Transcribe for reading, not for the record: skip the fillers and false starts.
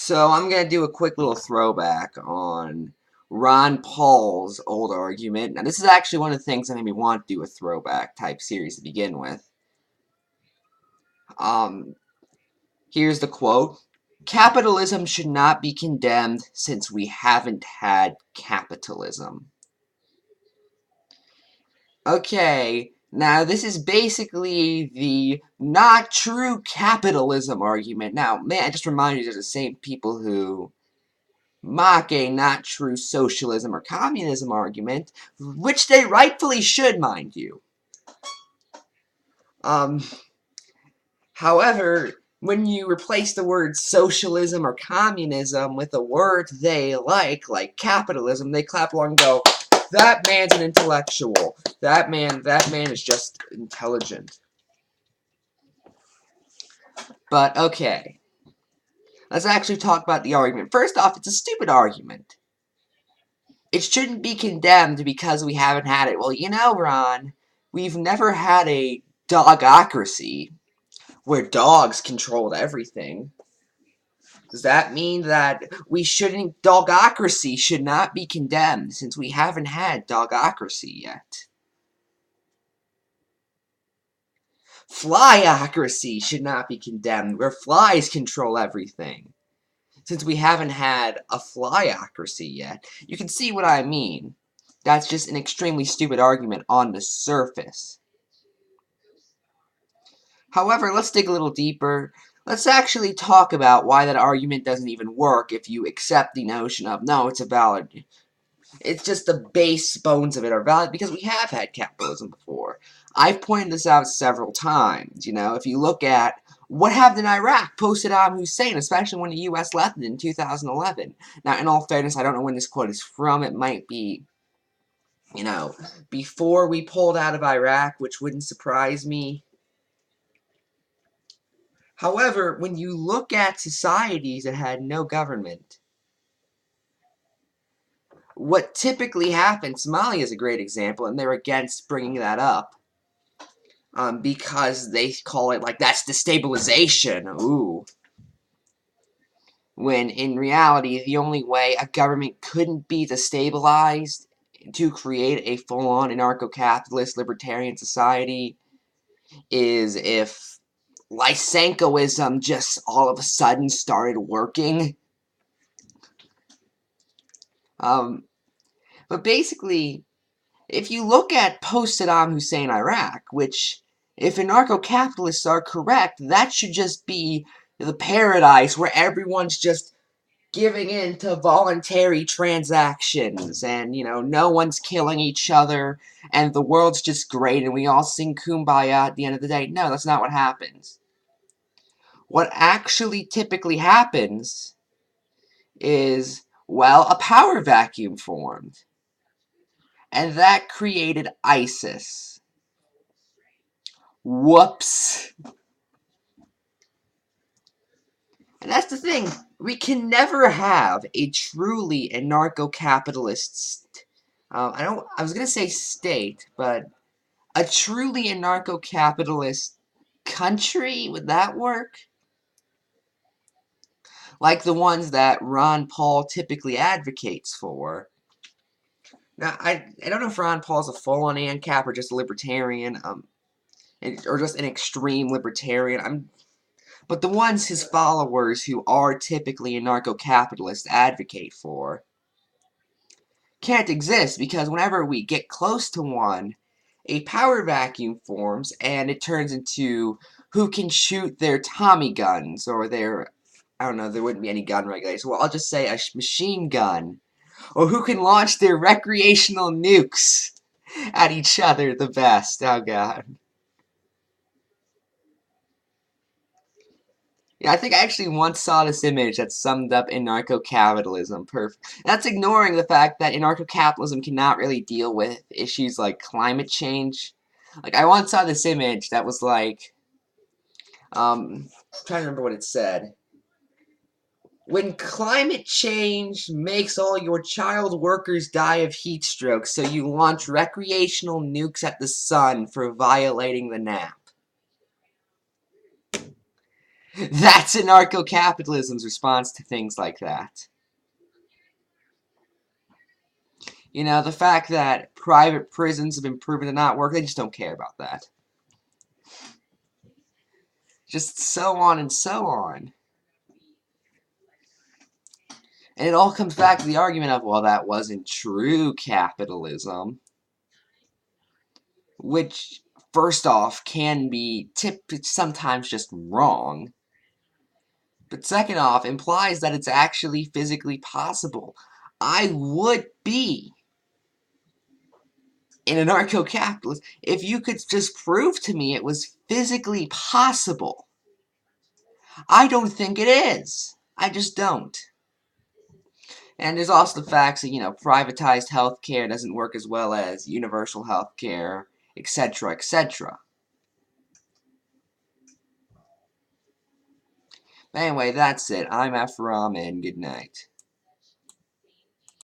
So I'm going to do a quick little throwback on Ron Paul's old argument. Now, this is actually one of the things that made me want to do a throwback type series to begin with. Um, Here's the quote. Capitalism should not be condemned since we haven't had capitalism. Okay, now this is basically the not true capitalism argument. Now, man, I just remind you, they're the same people who mock a not true socialism or communism argument, which they rightfully should, mind you. However, when you replace the word socialism or communism with a word they like capitalism, they clap along and go, that man's an intellectual. That man is just intelligent. But, okay. Let's actually talk about the argument. First off, it's a stupid argument. It shouldn't be condemned because we haven't had it. Well, you know, Ron, we've never had a dogocracy where dogs controlled everything. Does that mean that dogocracy should not be condemned since we haven't had dogocracy yet? Flyocracy should not be condemned, where flies control everything, since we haven't had a flyocracy yet. You can see what I mean. That's just an extremely stupid argument on the surface. However, let's dig a little deeper. Let's actually talk about why that argument doesn't even work if you accept the notion of, no, it's a valid. It's just the base bones of it are valid because we have had capitalism before. I've pointed this out several times. You know, if you look at what happened in Iraq post-Saddam Hussein, especially when the U.S. left it in 2011. Now, in all fairness, I don't know when this quote is from. It might be, you know, before we pulled out of Iraq, which wouldn't surprise me. However, when you look at societies that had no government, what typically happens, Somalia is a great example, and they're against bringing that up, because they call it, like, that's destabilization, ooh. When, in reality, the only way a government couldn't be destabilized to create a full-on anarcho-capitalist libertarian society is if Lysenkoism just all of a sudden started working. But basically, if you look at post-Saddam Hussein Iraq, which, if anarcho-capitalists are correct, that should just be the paradise where everyone's just giving in to voluntary transactions, and, you know, no one's killing each other, and the world's just great, and we all sing Kumbaya at the end of the day. No, that's not what happens. What actually typically happens is, well, a power vacuum formed. And that created ISIS. Whoops. And that's the thing. We can never have a truly anarcho-capitalist, I was gonna say state, but a truly anarcho-capitalist country, would that work? Like the ones that Ron Paul typically advocates for. Now, I don't know if Ron Paul's a full-on ANCAP or just a libertarian, or just an extreme libertarian. But the ones his followers who are typically anarcho-capitalists advocate for can't exist because whenever we get close to one, a power vacuum forms and it turns into who can shoot their Tommy guns or their, I don't know, there wouldn't be any gun regulations. Well, I'll just say a machine gun. Or who can launch their recreational nukes at each other the best. Oh, God. Yeah, I think I actually once saw this image that summed up anarcho-capitalism perfect. That's ignoring the fact that anarcho-capitalism cannot really deal with issues like climate change. Like, I once saw this image that was like, I'm trying to remember what it said. When climate change makes all your child workers die of heat stroke, so you launch recreational nukes at the sun for violating the nap. That's anarcho-capitalism's response to things like that. You know, the fact that private prisons have been proven to not work, they just don't care about that. Just so on and so on. And it all comes back to the argument of, well, that wasn't true capitalism. Which, first off, can be sometimes just wrong. But second off, implies that it's actually physically possible. I would be an anarcho-capitalist if you could just prove to me it was physically possible. I don't think it is. I just don't. And there's also the facts that, you know, privatized healthcare doesn't work as well as universal healthcare, etc., etc. Anyway, that's it. I'm Ephrom, and good night.